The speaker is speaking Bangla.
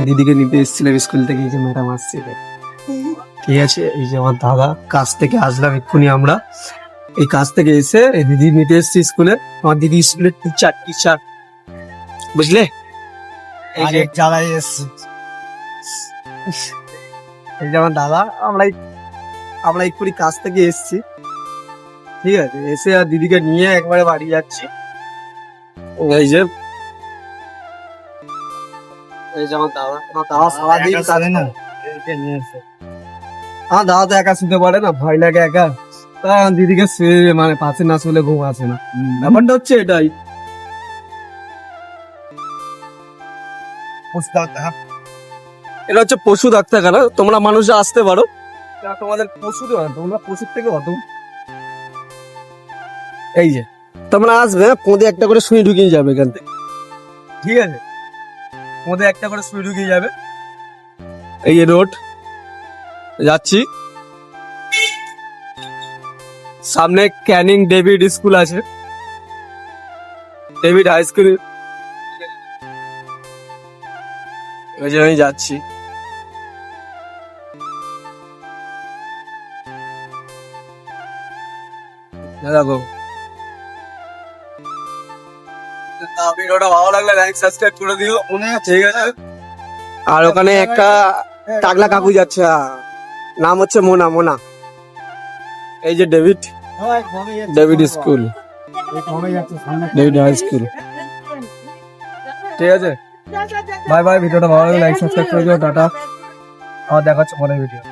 দিদিকে নিতে এসেছিলাম স্কুল থেকে, এই যে ম্যাডাম আসছে, ঠিক আছে। এই যে আমার দাদা, কাজ থেকে আসলাম এক্ষুনি আমরা, এই কাজ থেকে এসে এই দিদি নিতে এসছি স্কুলে। আমার দিদি স্কুলের টিচার বুঝলে। এই যে জ্বালাই এসছে। এই যে আমার দাদা, আমরা এক্ষুনি কাজ থেকে এসছি, ঠিক আছে। এসে আর দিদিকে নিয়ে একবারে বাড়ি যাচ্ছি। এই যে আমার দাদা সারাদিন কাজ না আমার দাদা তো একা শুতে পারে না, ভয় লাগে একা। তা আমার দিদিকে শুয়ে মানে পাশে না শুলে ঘুম আসে না, ব্যাপারটা হচ্ছে এটাই। এটা হচ্ছে পশু ডাক্তারখানা, তোমরা মানুষরা আসতে পারো, তোমাদের পশু দেওয়া, তোমরা পশুর থেকে অত। এই যে তোমরা আসবে, কোঁদে একটা করে সুই ঢুকিয়ে যাবে এখান থেকে, ঠিক আছে। কোঁদে একটা করে সুই ঢুকিয়ে যাবে। এই যে রোড যাচ্ছি, সামনে ক্যানিং ডেভিড স্কুল আছে, ডেভিড হাই স্কুল। ওই যে আমি যাচ্ছি। দেখো, ভিডিওটা ভালো লাগলে লাইক সাবস্ক্রাইব করে দিও, ঠিক আছে। আর ওখানে একটা টাকলা কাকু যাচ্ছে, নাম হচ্ছে মোনা। এই যে David school, David high school, ঠিক আছে। বাই বাই, ভিডিওটা ভালো লাগলে লাইক সাবস্ক্রাইব করে দিও, টাটা। আর দেখা হচ্ছে পরের ভিডিও।